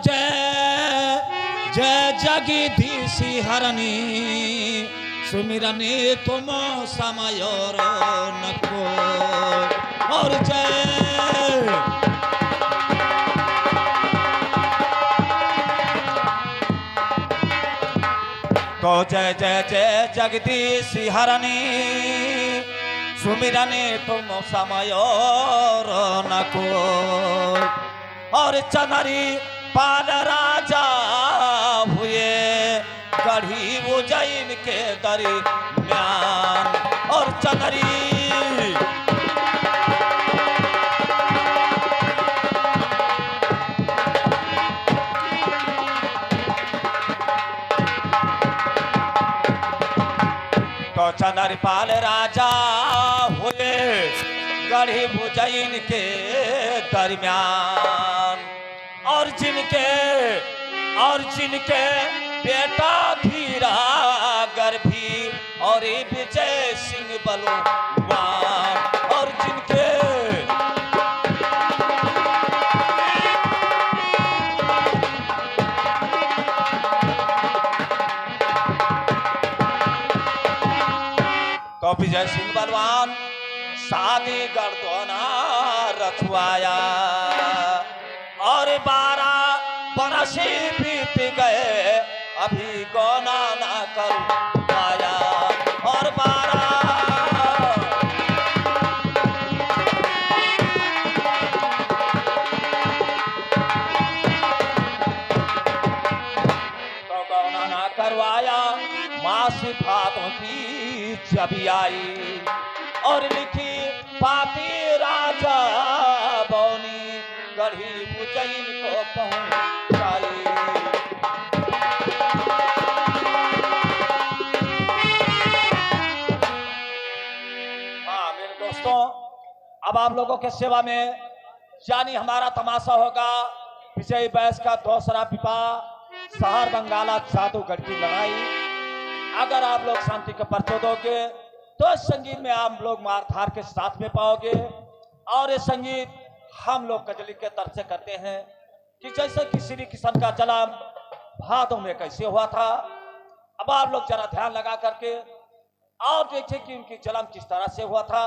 जय जय जगदीशी हरणी सुमिरने तुम समय नको और जय तो जय जय जय जगदीशी हरणी सुमिरने तुम समय नको और चनरी पाल राजा हुए गढ़ी उज्जैन के दरम्यान और चनरी तो चनरी पाल राजा हुए गढ़ी उज्जैन के दरम्यान और जिनके बेटा धीरा गर्भी और विजय सिंह बलवान और जिनके तो विजय सिंह बलवान शादी गर्दोना रखवाया और 12 बरस बीत गए अभी गौना ना कर पाया और 12 तो गौना ना करवाया मासी भादों की जब आई और लिखी पाती राजा बौनी गढ़ी उज्जैन को पहुंचाई। हाँ मेरे दोस्तों, अब आप लोगों के सेवा में यानी हमारा तमाशा होगा विजय बैस का दूसरा विवाह शहर बंगाला जादूगढ़ की लड़ाई। अगर आप लोग शांति का परिचय दोगे तो इस संगीत में आप लोग मारधार के साथ में पाओगे और ये संगीत हम लोग कजली के तरफ से करते हैं कि जैसे कि श्री कृष्ण का जन्म भादों में कैसे हुआ था। अब आप लोग जरा ध्यान लगा करके और देखिए कि उनकी जन्म किस तरह से हुआ था।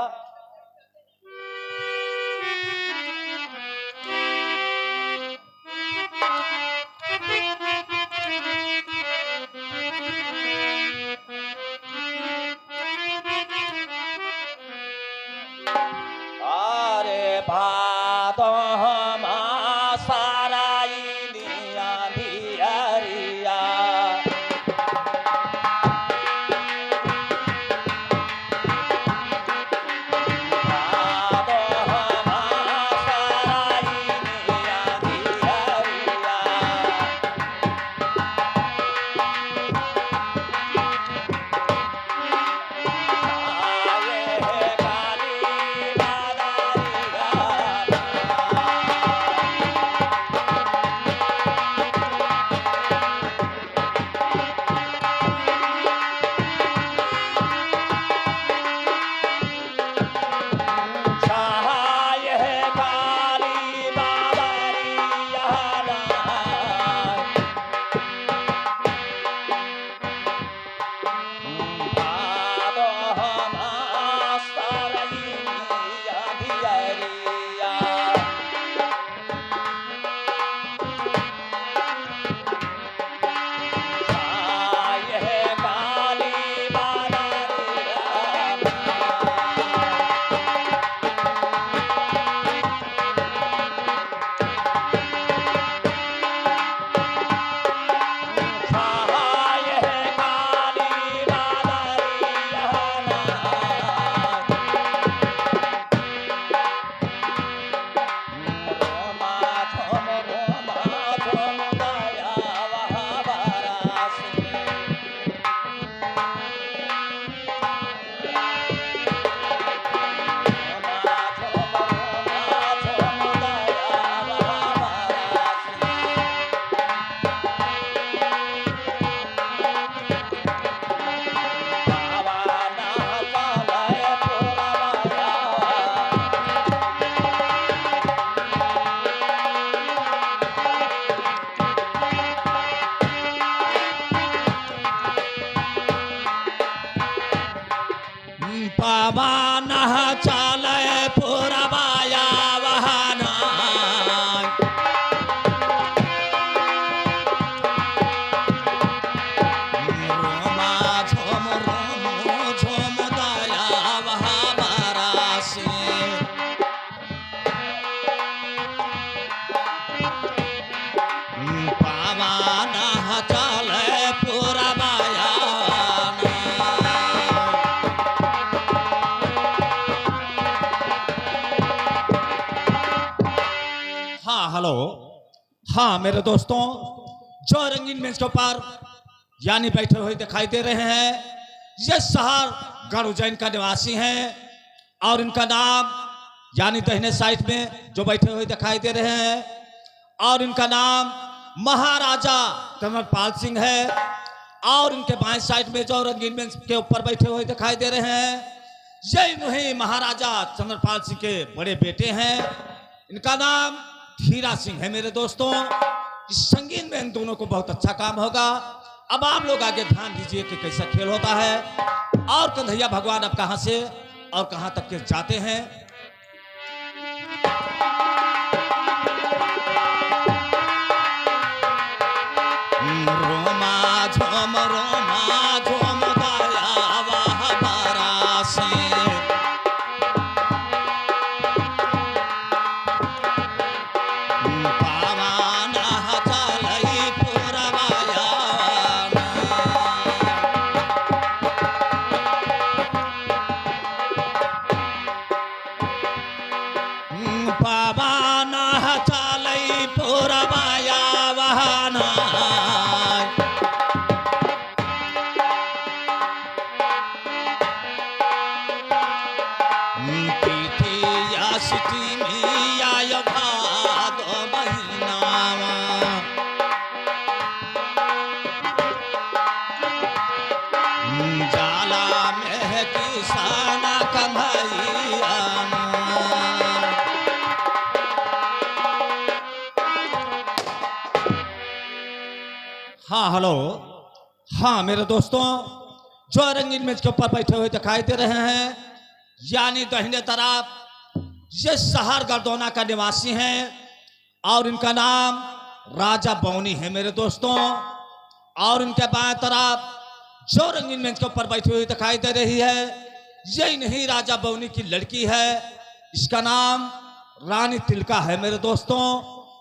पावन चले पुरवाया वहाना रोमा झोम रोमो झोम दया वहा बरासी पावन चले पुरवाया हेलो। हाँ मेरे दोस्तों, जो रंगीन मंच के ऊपर यानी बैठे हुए दिखाई दे रहे हैं, ये शहर गढ़ उज्जैन का निवासी हैं और इनका नाम यानी दाहिने साइड में जो बैठे हुए दिखाई दे रहे हैं और इनका नाम महाराजा तमरपाल सिंह है और इनके बाएं साइड में जो रंगीन मंच के ऊपर बैठे हुए दिखाई दे रहे हैं, ये वही महाराजा तमरपाल सिंह के बड़े बेटे हैं। इनका नाम हीरा सिंह है। मेरे दोस्तों, इस संगीत में इन दोनों को बहुत अच्छा काम होगा। अब आप लोग आगे ध्यान दीजिए कि कैसा खेल होता है और कन्हैया भगवान अब कहां से और कहां तक के जाते हैं। रोमा झोम दया वाह बरासी पावन चलै पुरवाया वहाना तिथिया सिटी में आय भादो महीनावा जाला में किसान कन्हैया हाँ हेलो। हाँ मेरे दोस्तों, जो रंगीन मंच के ऊपर बैठे हुए दिखाई दे रहे हैं, यानी दाहिने तरफ ये शहर गरदौना का निवासी हैं और इनका नाम राजा बौनी है। मेरे दोस्तों, और इनके बाएं तरफ जो रंगीन मंच के ऊपर बैठी हुई दिखाई दे रही है, यही नहीं राजा बौनी की लड़की है। इसका नाम रानी तिलका है। मेरे दोस्तों,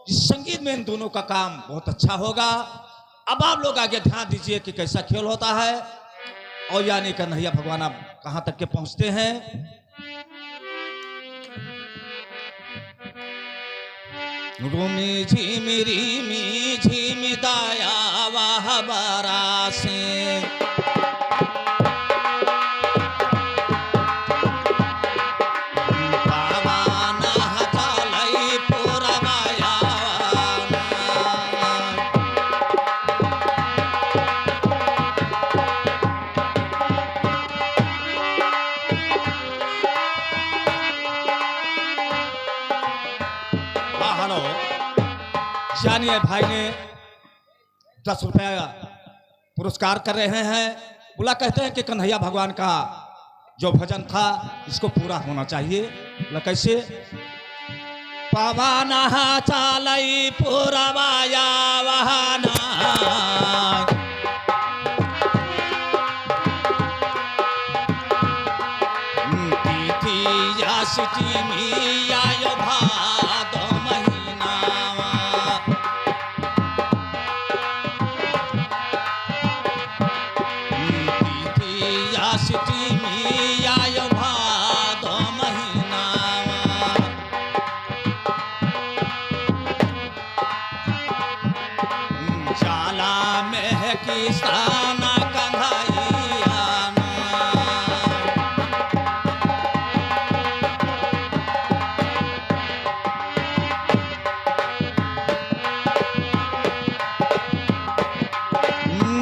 इस संगीत में इन दोनों का काम बहुत अच्छा होगा। अब आप लोग आगे ध्यान दीजिए कि कैसा खेल होता है और यानी कन्हैया भगवान आप कहां तक के पहुंचते हैं। रूमी झिमी दया वाह बरासी जानिए भाई ने 10 रुपया पुरस्कार कर रहे हैं। बोला कहते हैं कि कन्हैया भगवान का जो भजन था इसको पूरा होना चाहिए। बोला कैसे? पावन चलै पुरवाया वहाना तिथिया सिटी में आय भादो महीनावा तिथिया सिटी में आय भादो महीनावा जाला में किसान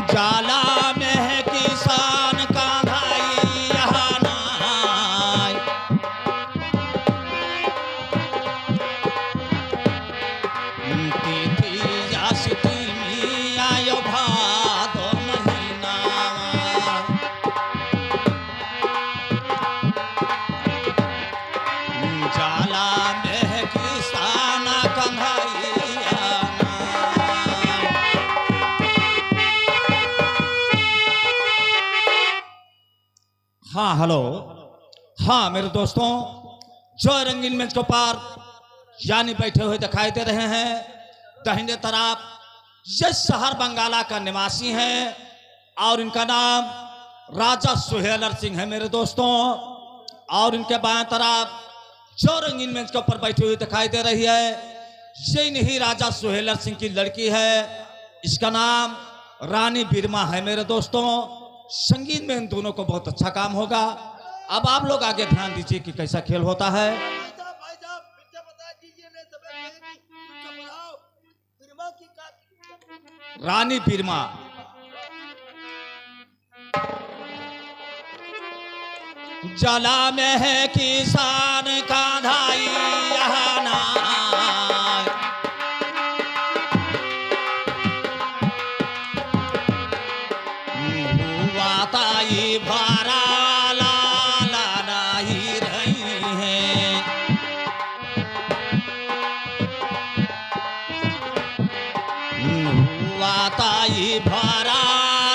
जाला में किसान कन्हैया तिथिया सिटी में आय भादो महीनावा हाँ हेलो। हाँ मेरे दोस्तों, जो रंगीन मंच के पार यानी बैठे हुए दिखाई दे रहे हैं, दाहिने तरफ ये शहर बंगाला का निवासी हैं और इनका नाम राजा सुहेलर सिंह है मेरे दोस्तों। और इनके बाएं तरफ जो रंगीन मंच के ऊपर बैठी हुई दिखाई दे रही है, ये नहीं राजा सुहेलर सिंह की लड़की है। इसका नाम रानी बिरमा है मेरे दोस्तों। संगीत में इन दोनों को बहुत अच्छा काम होगा। अब आप लोग आगे ध्यान दीजिए कि कैसा खेल होता है। रानी बिरमा जला में है किसान का धाई यहाँ ना, हुआ ताई भरा लाला नहीं रही है, हुआ ताई भरा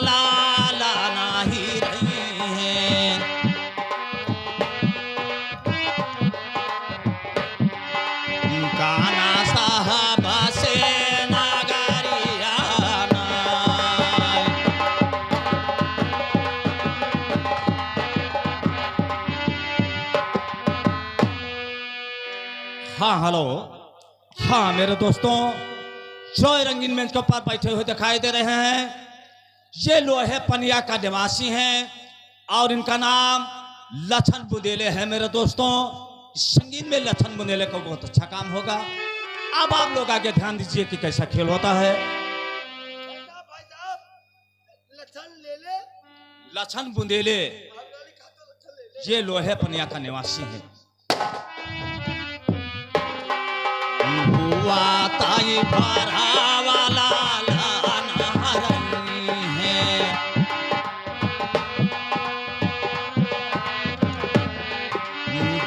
लाला नहीं रही है। काना साहब से नगरियाना, हाँ हेलो। हाँ मेरे दोस्तों, जो रंगीन मंच के ऊपर बैठे हुए दिखाई दे रहे हैं, ये लोहे पनिया का निवासी हैं और इनका नाम लछन बुंदेले है मेरे दोस्तों। संगीत में लछन बुंदेले को बहुत अच्छा काम होगा। अब आप लोग आगे ध्यान दीजिए कि कैसा खेल होता है। लछन बुंदेले ये लोहे पनिया का निवासी है। हुआ ताई भरा वाला लाना रही है,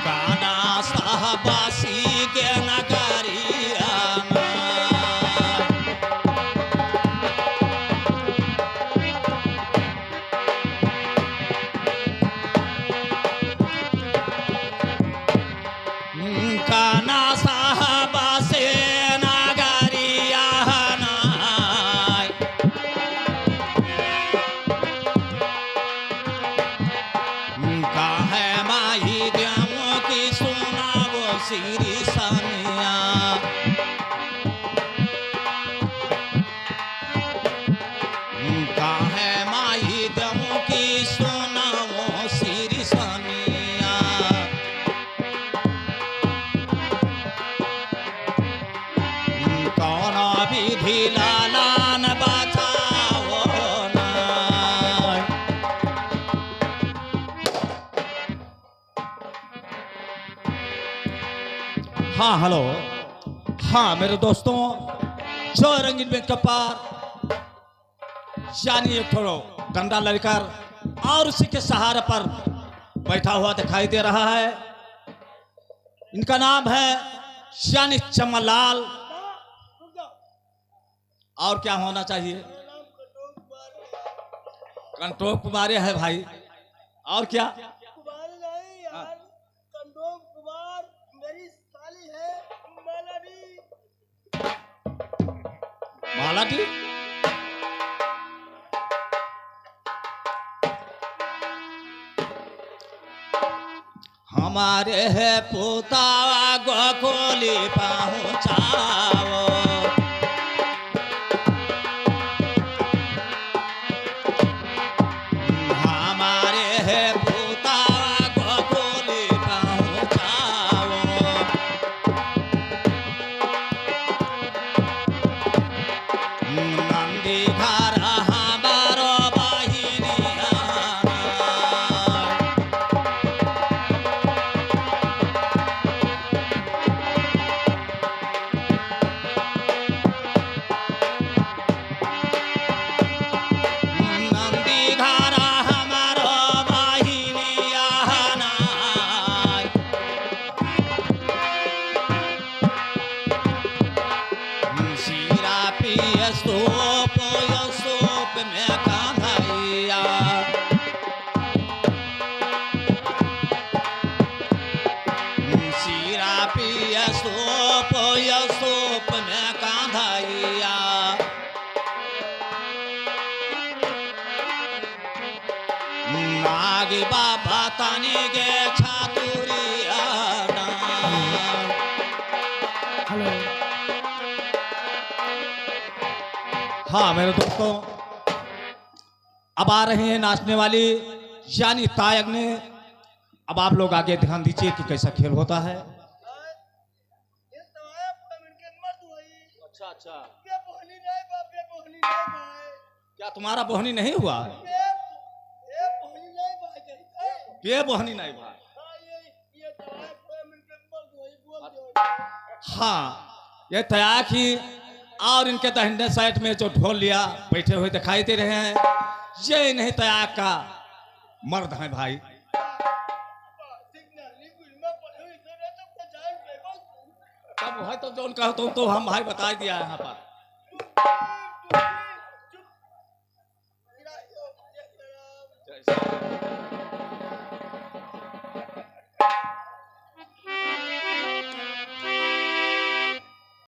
काना साहबासी के नगरियाना, काना साहबा से नगरियाना, काहे माही देवों की सुना वो श्री सामिया, काहे माही देवों की सुना वो श्री सामिया। कौन विधि लालान बचाओ ना, हाँ हेलो। हाँ मेरे दोस्तों, जो रंगीन मंच के पार यानी एक थोड़ा डंडा लड़कर और उसी के सहारे पर बैठा हुआ दिखाई दे रहा है, इनका नाम है यानी चमनलाल। और क्या होना चाहिए? कंटोक कुमारी है भाई। और क्या? कुमार नहीं यार, कंटोक कुमार मेरी साली है मालाडी। मालाडी? हमारे है पोतावा गोकुली पहुँचाओ, हमारे है पोतावा गोकुली पहुँचाओ, नंदी घर हमारो बहिनिया, लागे बाबा तानी गे छातुरिया ना। हेलो। हाँ मेरे दोस्तों, अब आ रहे हैं नाचने वाली यानी तायक ने। अब आप लोग आगे ध्यान दीजिए कि कैसा खेल होता है। ये तो है पर इनके मर्द हुई। अच्छा अच्छा, ये बोहनी नहीं बाप, ये बोहनी नहीं भाई। क्या तुम्हारा बोहनी नहीं हुआ है? ये बोहनी नहीं भाई कहीं। ये बोहनी नहीं भाई। हाँ ये तो है पर इनके मर्द हुई बोल दो। हाँ ये तयाक ही और इनके दाहिने साइड में जो ढोल लिया बैठे हुए दिखाई दे रहे हैं, ये नहीं तयाक का मर्द है भाई। तब है तो जो उनका तो हम भाई बता दिया यहाँ पर।